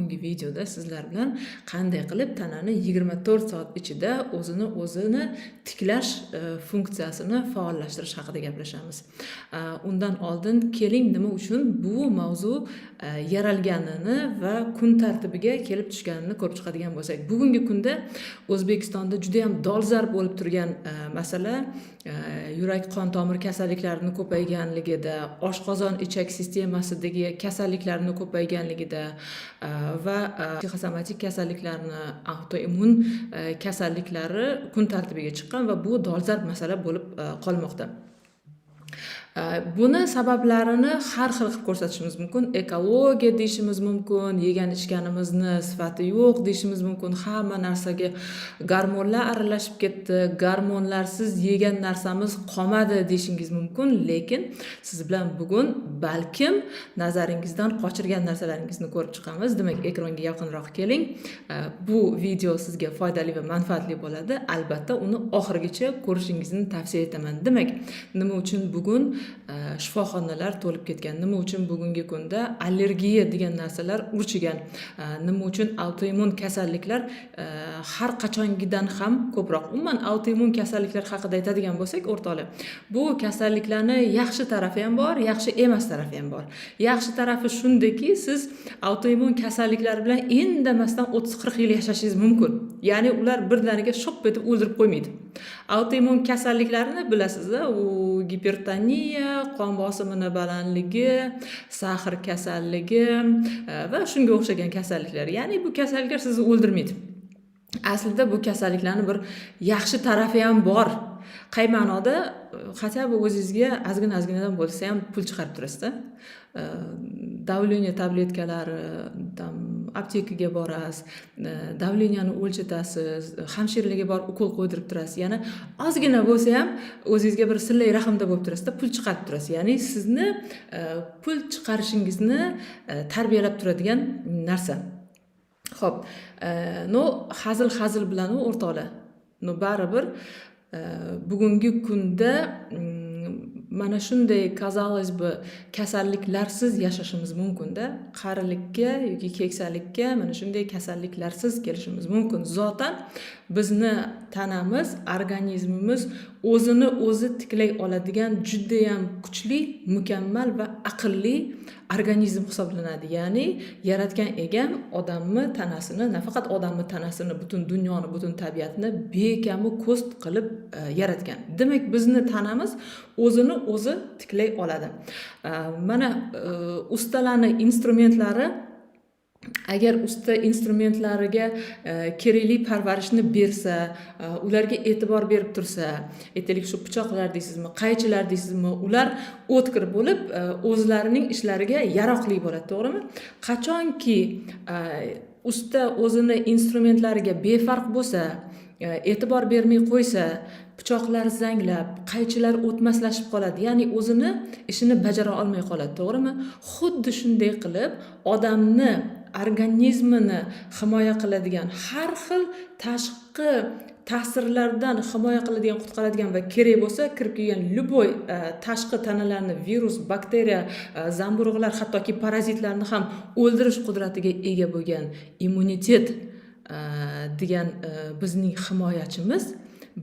bugungi videoda sizlar bilan qanday qilib tanani 24 soat ichida o'zini tiklash funksiyasini faollashtirish haqida gaplashamiz. Undan oldin keling nima uchun bu mavzu yaralganini va kun tartibiga kelib tushganini ko'rib chiqadigan bo'lsak, bugungi kunda O'zbekistonda juda ham dolzarb bo'lib turgan masala yurak qon tomir kasalliklarini ko'payganligida, oshqozon ichak sistemasidagi kasalliklarni ko'payganligida va psixosomatik kasalliklarni, autoimmun kasalliklari kun tartibiga chiqqan va bu dolzarb masala bo'lib qolmoqda. Buni sabablarini har xil qilib ko'rsatishimiz mumkin. Ekologiya deyishimiz mumkin, yegan ichganimizni sifati yo'q deyishimiz mumkin. Hamma narsaga gormonlar aralashib ketdi, gormonlarsiz yegan narsamiz qolmadi deyishingiz mumkin, lekin siz bilan bugun balkim nazaringizdan qochirgan narsalaringizni ko'rib chiqamiz. Demak, ekronga yaqinroq keling. Bu video sizga foydali va manfaatli bo'ladi. Albatta, uni oxirigacha ko'rishingizni tavsiya etaman. Demak, nima uchun bugun shifoxonalar to'lib ketgan, nima uchun bugungi kunda allergiya degan narsalar urchigan, nima uchun autoimmun kasalliklar har qachongidan ham ko'proq. Umuman autoimmun kasalliklar haqida aytadigan bo'lsak, o'rtoqlar, bu kasalliklarni yaxshi tarafi ham bor, yaxshi emas tarafi ham bor. Yaxshi tarafi shundaki, siz autoimmun kasalliklar bilan indamasdan 30-40 yil yashashingiz mumkin. Ya'ni ular birdaniga shop etib o'ldirib qo'ymaydi. Autoimmun kasalliklarni bilasizlar, u gipertoniya, qon bosimini balandligi, sahr kasalligi va shunga o'xshagan kasalliklar. Ya'ni bu kasalliklar sizni o'ldirmaydi. Aslida bu kasalliklarning bir yaxshi tarafi ham bor. Qay ma'noda? Hatto bu o'zingizga ozgina-ozginadan bo'lsa ham pul chiqarib turasiz-da. Davleniya tabletkalari, aptekaga borasiz, davleniyani o'lchatasiz, hamshiralarga borib ukol qo'ydirib turasiz. Ya'ni ozgina bo'lsa ham o'zingizga bir sillay rahmda bo'lib turasiz-da, pul chiqarib turasiz. Ya'ni sizni pul chiqarishingizni tarbiyalab turadigan narsa. Xo'p, hazil bilan o'rtoqlar. Baribir bugungi kunda mana shunday казалось бы kasalliklarsiz yashashimiz mumkin-da. Qarilikka yoki keksalikka mana shunday kasalliklarsiz kelishimiz mumkin. Zotan bizni tanamiz, organizmimiz o'zini o'zi tiklay oladigan juda ham kuchli, mukammal va aqlli organizm hisoblanadi. Ya'ni yaratgan egam odamni tanasini, nafaqat odamni tanasini, butun dunyoni, butun tabiatni bekamu ko'st qilib yaratgan. Demak, bizni tanamiz o'zini o'zi tiklay oladi. Mana ustalarning instrumentlari, agar usta instrumentlariga kerakli parvarishni bersa, ularga e'tibor berib tursa, aytaylik shu pichoqlar deysizmi, qaychilar deysizmi, ular o'tkir bo'lib o'zlarining ishlariga yaroqli bo'ladi, to'g'rimi? Qachonki usta o'zini instrumentlariga befarq bo'lsa, e'tibor bermay qo'ysa, pichoqlar zanglab, qaychilar o'tmaslashib qoladi. Ya'ni o'zini ishini bajara olmay qoladi, to'g'rimi? Xuddi shunday qilib odamni organizmini himoya qiladigan, har xil tashqi ta'sirlardan himoya qiladigan, qutqaradigan va kerak bo'lsa kirib kelgan любой tashqi tanalarni, virus, bakteriya, zamburug'lar, hattoki parazitlarni ham o'ldirish qudratiga ega bo'lgan immunitet degan bizning himoyachimiz,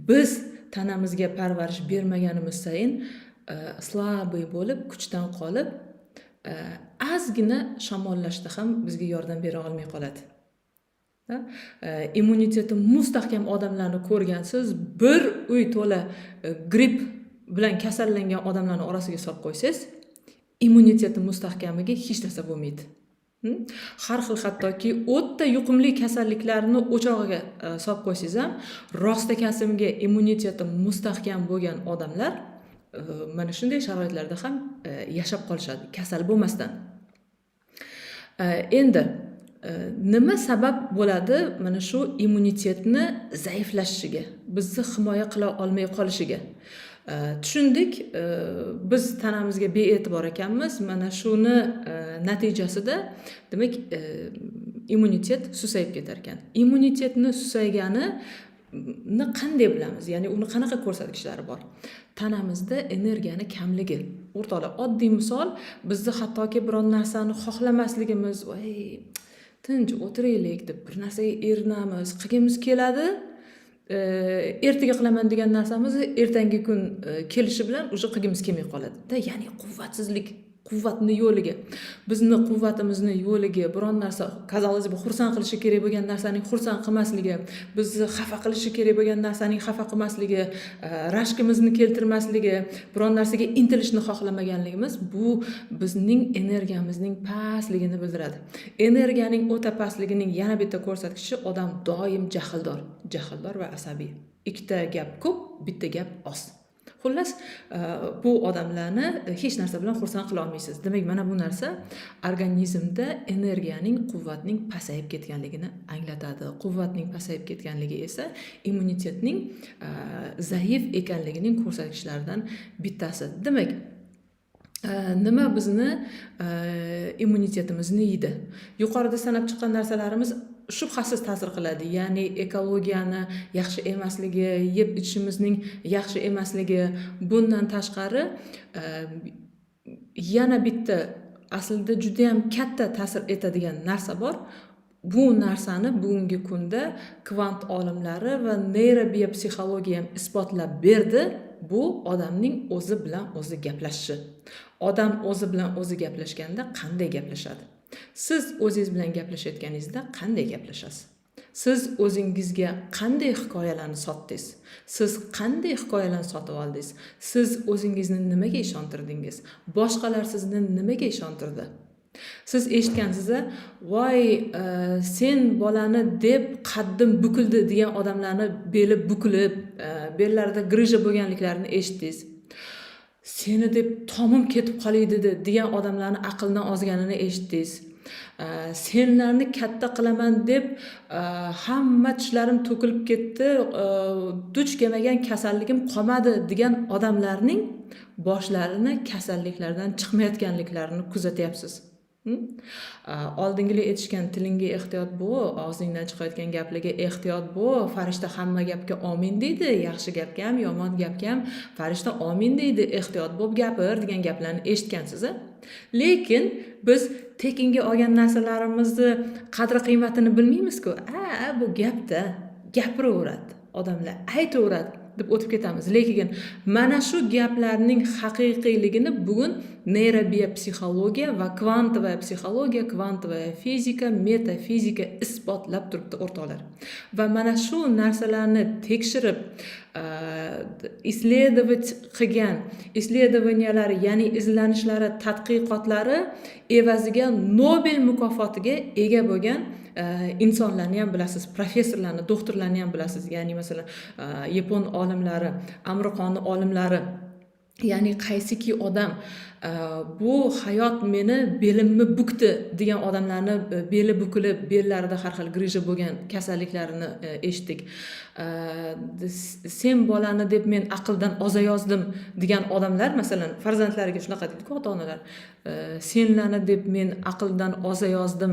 biz tanamizga parvarish bermaganimiz sayin slabiy bo'lib, kuchdan qolib, ozgina shamollashda ham bizga yordam bera olmay qoladi. Immuniteti mustahkam odamlarni ko'rgansiz, bir uy to'la gripp bilan kasallangan odamlarni orasiga solib qo'ysangiz, immuniteti mustahkamiga hech narsa bo'lmaydi. Har xil hattoki o'ta yuqumli kasalliklarni o'chog'iga solib qo'ysangiz ham, rostakasimga immuniteti mustahkam bo'lgan odamlar mana shunday sharoitlarda ham yashab qolishadi, kasal bo'lmasdan. Endi nima sabab bo'ladi mana shu immunitetni zaiflashishiga, bizni himoya qila olmay qolishiga? Tushundik, biz tanamizga bee'tibor ekanmiz. Mana shuni natijasida demak immunitet susayib ketar ekan. Immunitetni susaygani qanday bilamiz? Ya'ni uni qanaqa ko'rsatkichlari bor? Tanamizda energiyani kamligi. O'rtoqlar, oddiy misol, bizni hattoki biron narsani xohlamasligimiz, tinch o'tiraylik deb bir narsaga erinamiz, qilgimiz keladi. Ertaga qilaman degan narsamizni ertangi kun kelishi bilan уже qilgimiz kelmay qoladi. Ya'ni quvvatsizlik, quvvatni yo'liga, bizni quvvatimizni yo'liga biron narsa казалось бы xursand qilishi kerak bo'lgan narsaning xursand qilmasligi, bizni xafa qilishi kerak bo'lgan narsaning xafa qilmasligi, rashkimizni keltirmasligi, biron narsaga intilishni xohlamaganligimiz bu bizning energiyamizning pastligini bildiradi. Energiyaning o'ta pastligining yana bitta ko'rsatkichi odam doim jahldor va asabiy. Ikkita gap ko'p, bitta gap oz. Xullas, bu odamlarni hech narsa bilan xursand qila olmaysiz. Demak, mana bu narsa organizmda energiyaning, quvvatning pasayib ketganligini anglatadi. Quvvatning pasayib ketganligi esa immunitetning zaif ekanligining ko'rsatkichlaridan bittasi. Demak, nima bizni immunitetimizni yeydi? Yuqorida sanab chiqqan narsalarimiz shubhasiz ta'sir qiladi. Ya'ni ekologiyani yaxshi emasligi, yeb ichishimizning yaxshi emasligi, bundan tashqari yana bitta aslida juda ham katta ta'sir etadigan narsa bor. Bu narsani bugungi kunda kvant olimlari va neyrobiopsixologiya ham isbotlab berdi. Bu odamning o'zi bilan o'zi gaplashishi. Odam o'zi bilan o'zi gaplashganda qanday gaplashadi? Siz o'zingiz bilan gaplashayotganingizda qanday gaplashasiz? Siz o'zingizga qanday hikoyalarni sotdingiz? Siz qanday hikoyalarni sotib oldingiz? Siz o'zingizni nimaga ishontirdingiz? Boshqalar sizni nimaga ishontirdi? Siz eshitgansiz, voy, sen bolani deb qaddim bukildi degan odamlarni beli bukilib, bellarida grija bo'lganliklarini eshitdingiz. Seni deb tomim ketib qoladi degan odamlarni aqldan ozganini eshitdingiz. Senlarni katta qilaman deb hamma tishlarim to'kilib ketdi, duch kelmagan kasalligim qolmadi degan odamlarning boshlarini kasalliklardan chiqmayotganliklarini kuzatyapsiz. Oldingilar aytishgan tilingga ehtiyot bo'l, og'zingdan chiqayotgan gaplarga ehtiyot bo'l, farishta hamma gapga omin deydi, yaxshi gapga ham, yomon gapga ham farishta omin deydi, ehtiyot bo'lib gapir degan gaplarni eshitgansiz. Lekin biz tekinga olgan narsalarimizni qadri qiymatini bilmaymiz-ku. Bu gapda gapiraveradi, odamlar aytaveradi deb o'tib ketamiz. Lekin mana shu gaplarning haqiqiyligini bugun neyrobiopsixologiya va kvantova psixologiya, kvantova fizika, metafizika isbotlab turibdi o'rtoqlar. Va mana shu narsalarni tekshirib, исследовать qilgan исследованиялari, ya'ni izlanishlari, tadqiqotlari evaziga Nobel mukofotiga ega bo'lgan insonlarni ham bilasiz, professorlarni, doktorlarni ham bilasiz. Ya'ni masalan, yapon olimlari, Amerikan olimlari, ya'ni qaysiki odam bu hayot meni belimni bukdi degan odamlarni beli bukilib, bellarida har xil grija bo'lgan kasalliklarini eshitdik. Sen bolani deb men aqldan ozayozdim degan odamlar, masalan, farzandlariga shunaqa deydi-ku ota-onalar. Senlarni deb men aqldan ozayozdim,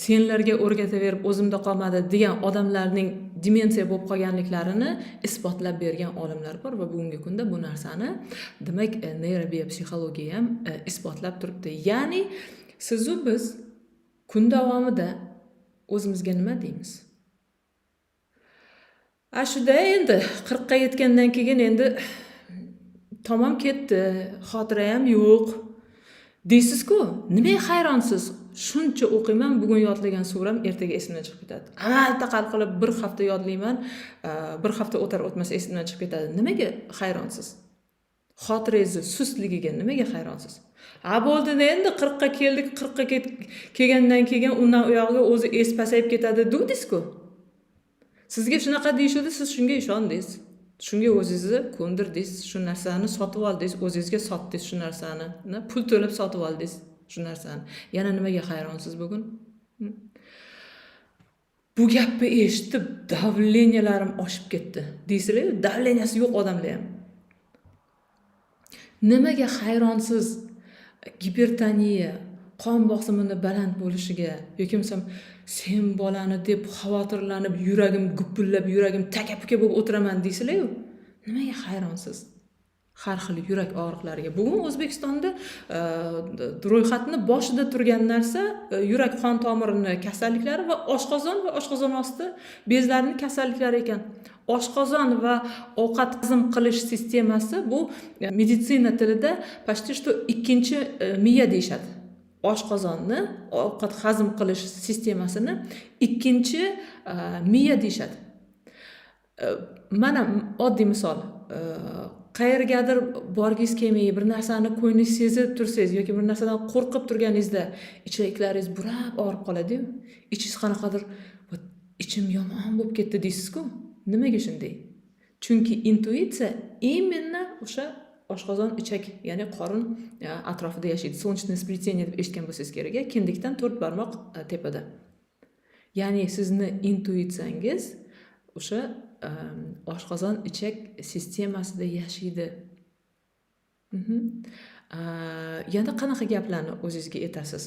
senlarga o'rgataverib o'zimda qolmadi degan odamlarning demensiya bo'lib qolganliklarini isbotlab bergan olimlar bor va bugungi kunda bu narsani demak neyrobiopsixologiya ham isbotlab turibdi. Ya'ni siz u biz kun davomida o'zimizga nima deymiz? Shuda endi 40 ga yetgandan keyin endi tamom ketdi, xotira ham yo'q deysiz-ku. Nimaga hayronsiz? Shuncha o'qiyman, bugun yodlagan suram ertaga esimdan chiqib ketadi. Taqal qilib bir hafta yodlayman, bir hafta o'tar o'tmas esimdan chiqib ketadi. Nimaga hayronsiz? Xotirangiz sustligiga nimaga hayronsiz? Bo'ldi endi 40 ga keldik, 40 ga kelgandan keyin undan u yog'iga o'zi es pasayib ketadi dedingiz-ku. Sizga shunaqa deyishdi, siz shunga ishondingiz. Shunga o'zingizni ko'ndirdingiz, shu narsani sotib oldingiz, o'zingizga sotdingiz shu narsani, pul to'lab sotib oldingiz shu narsani. Yana nimaga hayronsiz bugun? Bu gapni eshitib davleniyalarim oshib ketdi. Deysizlar, davleniyasi yo'q odamlar ham. Nimaga hayronsiz? Gipertoniya, qon bosimini baland bo'lishiga yoki bo'lmasam sen bolani deb xavotirlanib, yuragim gupullab, yuragim taka-puka bo'lib o'tiraman deysizlar-ku. Nimaga hayronsiz? har xil yurak og'riqlariga. Bugun O'zbekistonda ro'yxatni boshida turgan narsa yurak qon tomirini kasalliklari va oshqozon va oshqozon osti bezlarining kasalliklari ekan. Oshqozon va ovqat hazm qilish sistemasi bu meditsina tilida почти что ikkinchi miya deyishadi. Oshqozonni, ovqat hazm qilish sistemasini ikkinchi miya deyishadi. Mana oddiy misol, qayergadir borgingiz kelmay, bir narsani ko'nglingiz sezib tursangiz yoki bir narsadan qo'rqib turganingizda ichaklaringiz burab og'rib qoladi-yu, ichingiz qanaqadir ichim yomon bo'lib ketdi deysiz-ku. Nimaga shunday? Chunki intuitsiya именно o'sha oshqozon, ichak, ya'ni qorin atrofida yashaydi. Солнечное сплетение deb eshitgan bo'lsangiz kerak, kindikdan 4 barmoq tepada. Ya'ni sizni intuitsiyangiz o'sha oshqozon, ichak sistemasida yashaydi. Yana qanaqa gaplarni o'zingizga aytasiz?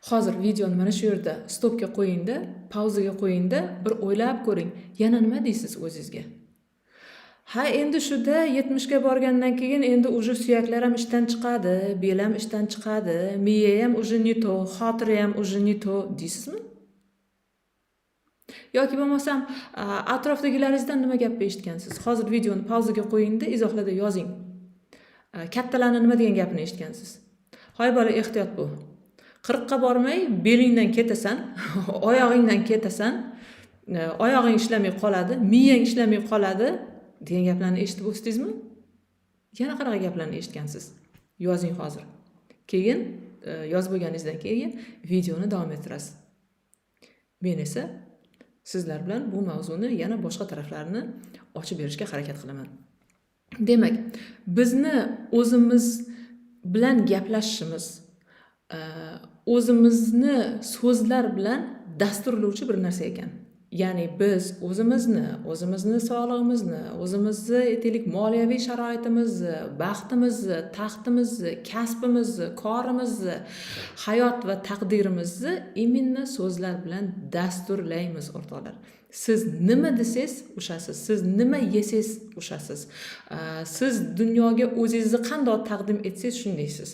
Hozir videoni mana shu yerda stopga qo'yingda, pauzaga qo'yingda, bir o'ylab ko'ring. Yana nima deysiz o'zingizga? Ha, endi shuda 70 ga borgandan keyin endi uje suyaklar ham ishdan chiqadi, bel ham ishdan chiqadi, miya ham uje не то, xotira ham uje не то deysizmi? Yoki bo'lmasam atrofdagilaringizdan nima gap eshitgansiz? Hozir videoni pauzaga qo'yingda, izohlarda yozing. Kattalarning nima degan gapini eshitgansiz? Hoy bola, ehtiyot bo'l. 40 ga bormay belingdan ketasan, oyog'ingdan ketasan, oyog'ing ishlamay qoladi, miyang ishlamay qoladi degan gaplarni eshitib o'sdingizmi? Yana qanaqa gaplarni eshitgansiz? Yozing hozir. Keyin yozib bo'lganingizdan keyin videoni davom ettirasiz. Men esa sizlar bilan bu mavzuni yana boshqa taraflarini ochib berishga harakat qilaman. Demak, bizni o'zimiz bilan gaplashishimiz, o'zimizni so'zlar bilan dasturlovchi bir narsa ekan. Ya'ni biz o'zimizni sog'lig'imizni, o'zimizni aytaylik moliyaviy sharoitimizni, baxtimizni, taxtimizni, kasbimizni, korimizni, hayot va taqdirimizni imенно so'zlar bilan dasturlaymiz, o'rtoqlar. Siz nima desangiz o'shasiz, siz nima yesangiz o'shasiz. Siz dunyoga o'zingizni qanday taqdim etsangiz shundaysiz.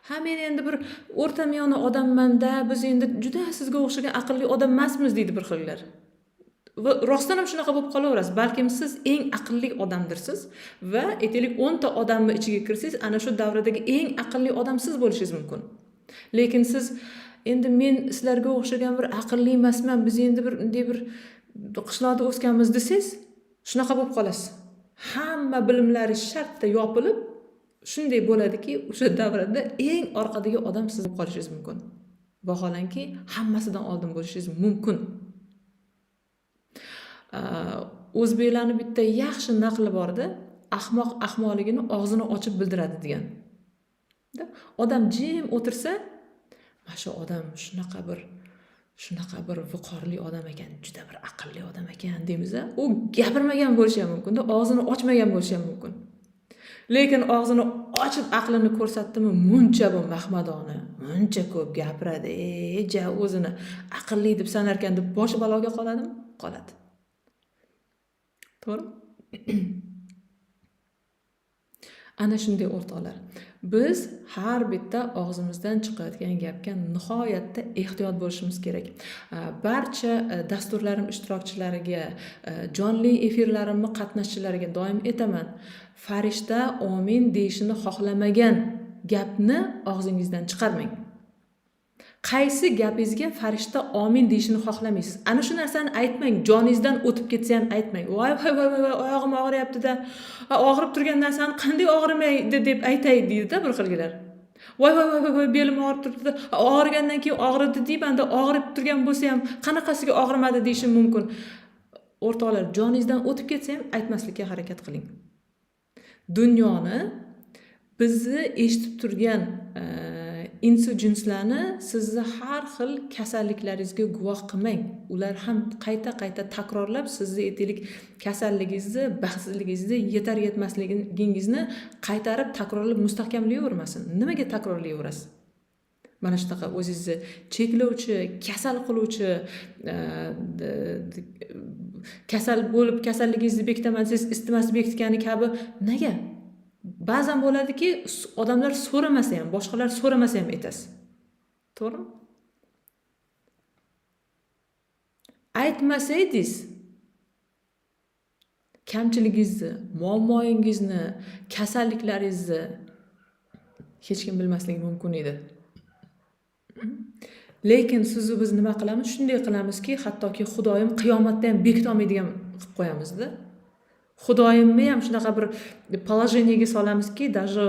Ha, men endi bir o'rtamiyona odamman-da, biz endi juda sizga o'xshagan aqlli odam emasmiz deydi bir xillar. Va rostdan ham shunaqa bo'lib qolaverasiz. Balkim siz eng aqlli odamdirsiz va aytaylik 10 ta odamni ichiga kirsangiz, ana shu davradagi eng aqlli odam siz bo'lishingiz mumkin. Lekin siz endi men sizlarga o'xshagan bir aqlli emasman, biz endi bir qishloqda o'sganmiz desangiz, shunaqa bo'lib qolasiz. Hamma bilimlaringiz shartta yopilib, shunday bo'ladiki, o'sha davrada eng orqadagi odam siz bo'lib qolishingiz mumkin. Vaholanki, hammasidan oldin bo'lishingiz mumkin. O'zbeklarning bitta yaxshi naqli borda, ahmoq ahmoqligini og'zini ochib bildiradi degan. Odam jim o'tirsa, mana shu odam shunaqa bir viqorli odam ekan, juda bir aqlli odam ekan deymiz. U gapirmagan bo'lishi ham mumkin, og'zini ochmagan bo'lishi ham mumkin. Lekin og'zini ochib aqlini ko'rsatdimi, muncha bu mahmadona, muncha ko'p gapiradi, ja o'zini aqlli deb sanar ekan deb boshi baloga qoladimi? Qoladi. To'g'ri? Ana shunday o'rtoqlar. Biz har bitta og'zimizdan chiqayotgan gapga nihoyatda ehtiyot bo'lishimiz kerak. Barcha dasturlarim ishtirokchilariga, jonli efirlarimning qatnashchilariga doim aytaman. Farishta amin deyishini xohlamagan gapni og'zingizdan chiqarmang. Qaysi gapingizga farishta amin deyishini xohlamaysiz? Ana shu narsani aytmang, joningizdan o'tib ketsa ham aytmang. Voy, oyog'im og'riyapti-da. Og'rib turgan narsani qanday og'rimaydi deb aytay deydi-da bir xilgilar. Voy, belim og'rib turibdi. Og'rigandan keyin og'ridi deyman-da, og'rib turgan bo'lsa ham qanaqasiga og'rimadi deyishim mumkin. O'rtoqlar, joningizdan o'tib ketsa ham aytmaslikka harakat qiling. Dunyoni bizni eshitib turgan insu jinslarni sizni har xil kasalliklaringizga guvoh qilmang. Ular ham qayta takrorlab sizni aytaylik kasalligingizni, baxtsizligingizni, yetar-yetmasligingizni qaytarib takrorlab mustahkamlayvermasin. Nimaga takrorlayverasiz? Mana shunaqa o'zingizni cheklovchi, kasal qiluvchi kasal bo'lib kasalligingizni bekitaman siz isitmasini bekitgani kabi nega? Ba'zan bo'ladiki, odamlar so'ramasa ham, boshqalar so'ramasa ham aytasiz. To'g'rimi? Aytmasangiz kamchiligingizni, muammoingizni, kasalliklaringizni hech kim bilmasligi mumkin edi. Lekin siz biz nima qilamiz? Shunday qilamizki, hattoki Xudoyim qiyomatda ham bekita olmaydigan qilib qo'yamizda. Xudoyimni ham shunaqa bir положениеga solamizki, даже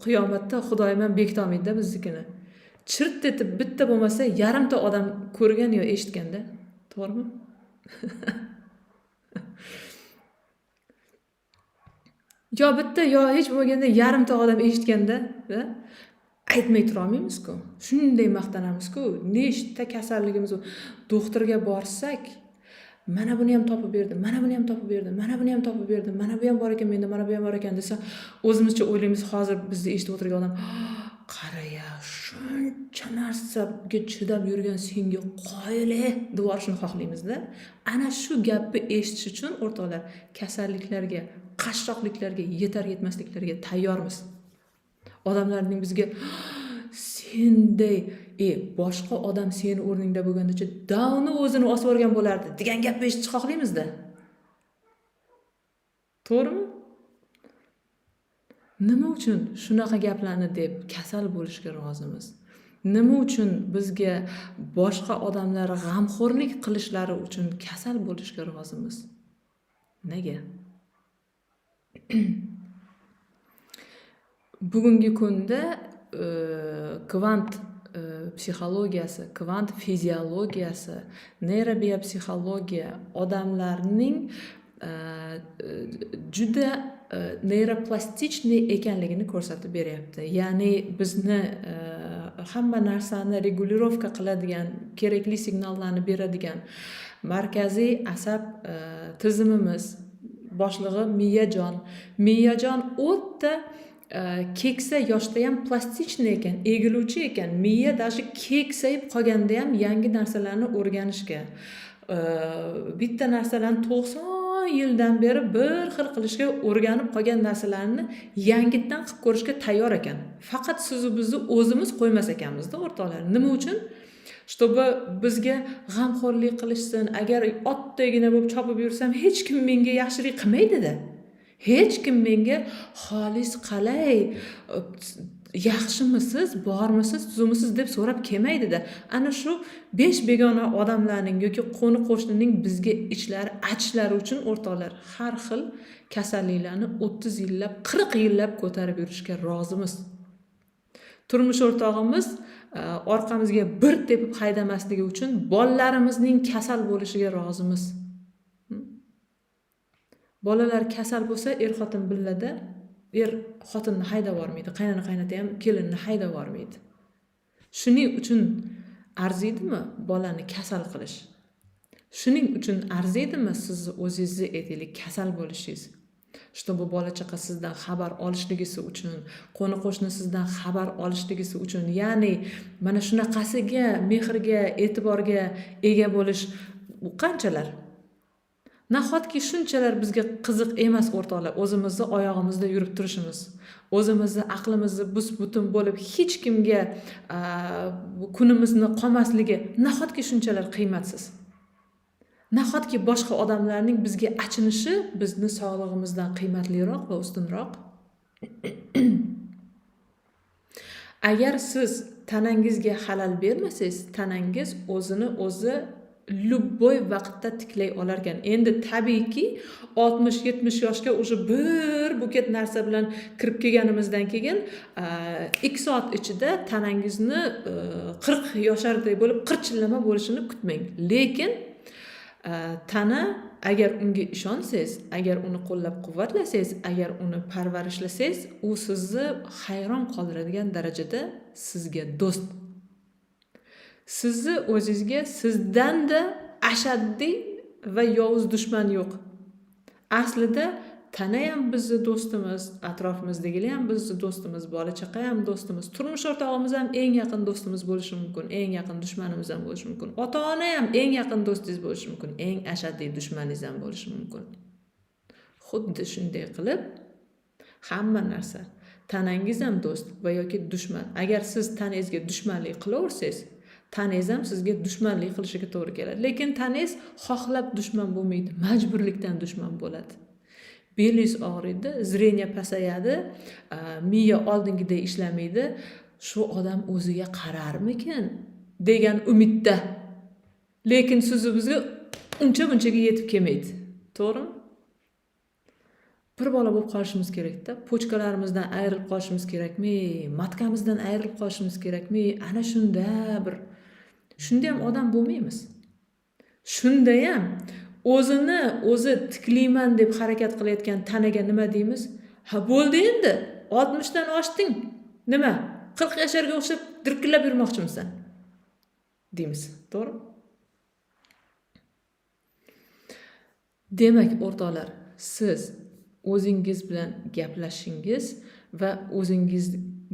qiyomatda Xudoyim ham bekita olmaydi-da biznikini. Chirt etib bitta bo'lmasa, yarimta odam ko'rgan yo eshitganda, to'g'rimi? Yo bitta yo hech bo'lmaganda yarimta odam eshitganda, aytmay tura olmaymiz-ku. Shunday maqtanamiz-ku. Nechta kasalligimiz doktorga borsak, mana buni ham topib berdim, mana buni ham topib berdim, mana buni ham topib berdim, mana bu ham bor ekan menda, mana bu ham bor ekan desa, o'zimizcha o'ylaymiz, hozir bizni eshitib o'tirgan odam, qara-ya, shuncha narsaga chidab yurgan senga qoyil deb yuborishni xohlaymiz-da. Ana shu gapni eshitish uchun o'rtoqlar, kasalliklarga, qashshoqliklarga, yetar yetmasliklarga tayyormiz. Odamlarning bizga senday, boshqa odam seni o'rningda bo'lgandacha davni o'zini osib o'rgan bo'lardi degan gapni eshitishni xohlaymiz-da. To'g'rimi? Nima uchun shunaqa gaplarni deb kasal bo'lishga rozimiz? Nima uchun bizga boshqa odamlar g'amxo'rlik qilishlari uchun kasal bo'lishga rozimiz? Nega? Bugungi kunda kvant psixologiyasi, kvant fiziologiyasi, neyrobiopsixologiya odamlarning juda neyroplastichniy ekanligini ko'rsatib beryapti. Ya'ni bizni hamma narsani regulirovka qiladigan, kerakli signallarni beradigan markaziy asab tizimimiz boshlig'i miyajon o'ta keksa yoshda ham plastichniy ekan, egiluvchi ekan. Miya даже keksayib qolganda ham yangi narsalarni o'rganishga, bitta narsalarni 90 yildan beri bir xil qilishga o'rganib qolgan narsalarni yangitdan qilib ko'rishga tayyor ekan. Faqat siz bizni o'zimiz qo'ymas ekanmiz-da o'rtoqlar. Nima uchun? Чтобы bizga g'amxo'rlik qilishsin. Agar otdagina bo'lib chopib yursam, hech kim menga yaxshilik qilmaydi-da. Hech kim menga xolis qalay, yaxshimisiz, bormisiz, tuzumisiz deb so'rab kelmaydi-da. Ana shu 5 begona odamlarning yoki qo'ni-qo'shnining bizga ichlari achishlari uchun o'rtoqlar har xil kasalliklarni 30 yillab, 40 yillab ko'tarib yurishga rozimiz. Turmush o'rtog'imiz orqamizga bir tepib haydamasligi uchun bolalarimizning kasal bo'lishiga rozimiz. Bolalar kasal bo'lsa, xotin billada, xotinni haydab yormaydi, qaynona-qaynota ham kelinni haydab yormaydi. Shuning uchun arziydimi bolani kasal qilish? Shuning uchun arziydimi siz o'zingizni aytaylik kasal bo'lishingiz? Bu bola chaqa sizdan xabar olishligisi uchun, qo'ni-qo'shni sizdan xabar olishligisi uchun, ya'ni mana shunaqasiga mehrga, e'tiborga ega bo'lish qanchalar? Nahotki shunchalar bizga qiziq emas o'rtoqlar, o'zimizni oyog'imizda yurib turishimiz, o'zimizni aqlimizni bus-butun bo'lib hech kimga kunimizni qolmasligi nahotki shunchalar qiymatsiz. Nahotki boshqa odamlarning bizga achinishi bizni sog'lig'imizdan qiymatliroq va ustunroq. Agar siz tanangizga xalal bermasangiz, tanangiz o'zini o'zi lubboy vaqtda tiklay olar ekan. Endi tabiiyki 60-70 yoshga o'sha bir buket narsa bilan kirib kelganimizdan keyin 2 soat ichida tanangizni 40 yosharday bo'lib qirchillama bo'lishini kutmang. Lekin tana agar unga ishonsangiz, agar uni qo'llab-quvvatlasangiz, agar uni parvarishlasangiz, u sizni hayron qoldiradigan darajada sizga do'st. Sizni o'zingizga sizdan-da ashaddiy va yovuz dushman yo'q. Aslida tana ham bizni do'stimiz, atrofimizdagilar ham bizni do'stimiz, bola chaqa ham do'stimiz, turmush o'rtog'imiz ham eng yaqin do'stimiz bo'lishi mumkin, eng yaqin dushmanimiz ham bo'lishi mumkin, ota-ona ham eng yaqin do'stingiz bo'lishi mumkin, eng ashaddiy dushmaningiz ham bo'lishi mumkin. Xuddi shunday qilib hamma narsa, tanangiz ham do'st va yoki dushman. Agar siz tanangizga dushmanlik qilaversangiz, tanangiz ham sizga dushmanlik qilishiga to'g'ri keladi. Lekin tanangiz xohlab dushman bo'lmaydi, majburlikdan dushman bo'ladi. Belingiz og'riydi, zreniya pasayadi, miya oldingidek ishlamaydi. Shu odam o'ziga qararmikin degan umidda. Lekin siz bizga uncha-bunchaga yetib kelmaydi. To'g'rimi? Bir bola bo'lib qolishimiz kerakda, pochkalarimizdan ayrilib qolishimiz kerakmi, matkamizdan ayrilib qolishimiz kerakmi? Ana shunda ham odam bo'lmaymiz. Shunda ham o'zi tiklayman deb harakat qilayotgan tanaga nima deymiz? Ha bo'ldi endi, 60 dan oshding. Nima? 40 yasharga o'xshab dirkillab yurmoqchimisan? deymiz. To'g'ri? Demak, o'rtoqlar, siz o'zingiz bilan gaplashishingiz va o'zingiz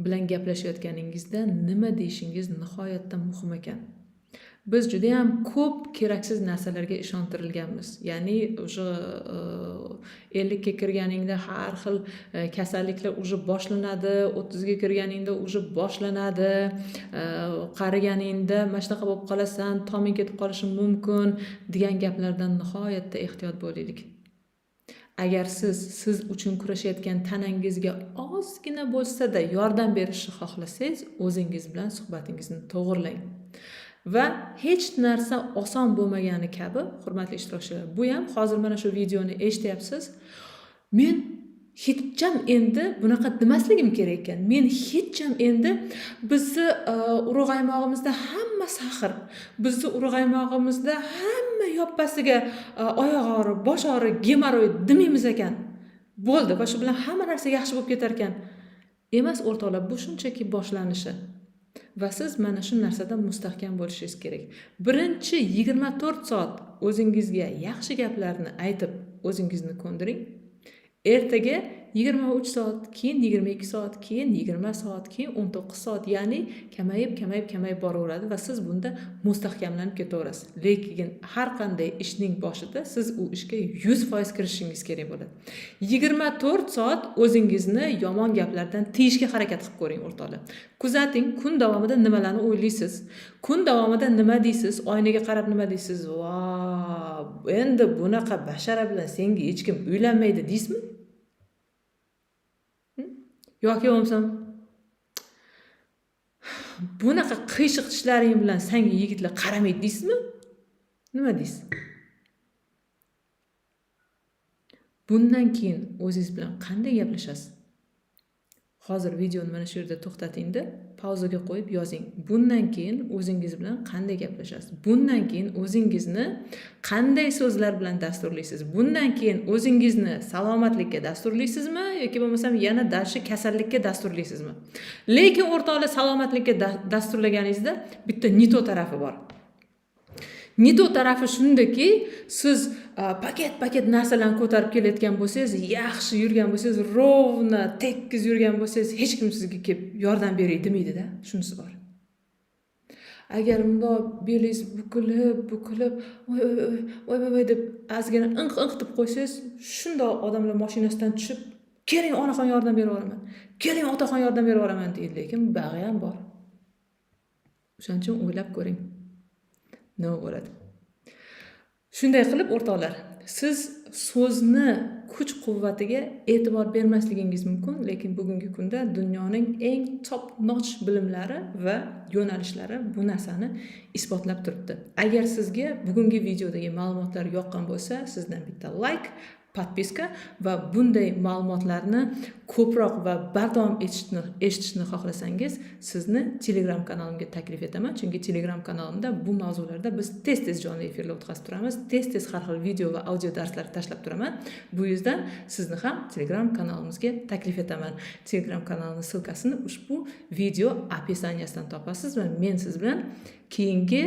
bilan gaplashayotganingizda nima deyishingiz nihoyatda muhim ekan. Biz juda ham ko'p keraksiz narsalarga ishontirilganmiz. Ya'ni o'sha 50 ga kirganingda har xil kasalliklar уже boshlanadi, 30 ga kirganingda уже boshlanadi, qariganingda mana shunaqa bo'lib qolasan, toming ketib qolishi mumkin degan gaplardan nihoyatda ehtiyot bo'laylik. Agar siz uchun kurashayotgan tanangizga ozgina bo'lsa-da yordam berishni xohlasangiz, o'zingiz bilan suhbatingizni to'g'irlang. Va hech narsa oson bo'lmagani kabi, hurmatli ishtirokchilar, bu ham hozir mana shu videoni eshityapsiz. Men hecham endi bunaqa demasligim kerak ekan. Men hecham endi bizni urug'aymog'imizda hamma saxir. Bizni urug'aymog'imizda hamma yoppasiga oyoq og'ri, bosh og'ri, gemoroid demaymiz ekan. Bo'ldi, va shu bilan hamma narsa yaxshi bo'lib ketar ekan. Emas, o'rtoqlar, bu shunchaki boshlanishi. Va siz mana shu narsadan mustahkam bo'lishingiz kerak. Birinchi 24 soat o'zingizga yaxshi gaplarni aytib, o'zingizni ko'ndiring. Ertaga 23 soat, keyin 22 soat, keyin 20 soat, keyin 19 soat, ya'ni kamayib boraveradi va siz bunda mustahkamlanib ketaverasiz. Lekin har qanday ishning boshida siz u ishga 100% kirishingiz kerak bo'ladi. 24 soat o'zingizni yomon gaplardan tiyishga harakat qilib ko'ring, o'rtoqlar. Kuzating, kun davomida nimalarni o'ylaysiz? Kun davomida nima deysiz? Oynaga qarab nima deysiz? Vau, endi bunaqa bashara bilan senga hech kim uylanmaydi deysizmi? Yoki bo'lmasam bunaqa qiyshiq tishlaring bilan senga yigitlar qaramaydi deysizmi? Nima deysiz? Bundan keyin o'zingiz bilan qanday gaplashasiz? Hozir videoni mana shu yerda to'xtatingda, pauzaga qo'yib yozing. Bundan keyin o'zingiz bilan qanday gaplashasiz? Bundan keyin o'zingizni qanday so'zlar bilan dasturlaysiz? Bundan keyin o'zingizni salomatlikka dasturlaysizmi yoki bo'lmasam yana darshi kasallikka dasturlaysizmi? Lekin o'rtoqlar, salomatlikka dasturlaganingizda bitta nito tarafi bor. Nito tarafi shundaki, siz paket narsalarni ko'tarib kelayotgan bo'lsangiz, yaxshi yurgan bo'lsangiz, rovna, tekis yurgan bo'lsangiz, hech kim sizga kelib yordam beraydi demaydi-da, shunisi bor. Agar bundoq belingiz bukilib, voy deb ozgina inq deb qo'ysangiz, shundoq odamlar mashinasidan tushib, keling onaxon yordam berib olaman, keling otaxon yordam berib olaman deydi, lekin bag'i ham bor. O'shaning uchun o'ylab ko'ring. Nima bo'ladi? Shunday qilib, o'rtoqlar, siz so'zni kuch-quvvatiga e'tibor bermasligingiz mumkin, lekin bugungi kunda dunyoning eng top notch bilimlari va yo'nalishlari bu narsani isbotlab turibdi. Agar sizga bugungi videodagi ma'lumotlar yoqqan bo'lsa, sizdan bitta like, podpiska va bunday ma'lumotlarni ko'proq va bardavom eshitishni xohlasangiz, sizni Telegram kanalimga taklif etaman. Chunki Telegram kanalimda bu mavzularda biz tez jonli efirlar o'tkazib turamiz. Tez har xil video va audio darslar tashlab turaman. Bu yüzden sizni ham Telegram kanalimizga taklif etaman. Telegram kanalining silkasini ushbu video описаниесidan topasiz va men siz bilan keyingi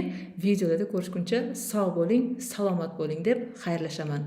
videolarda ko'rishguncha sog' bo'ling, salomat bo'ling deb xayrlashaman.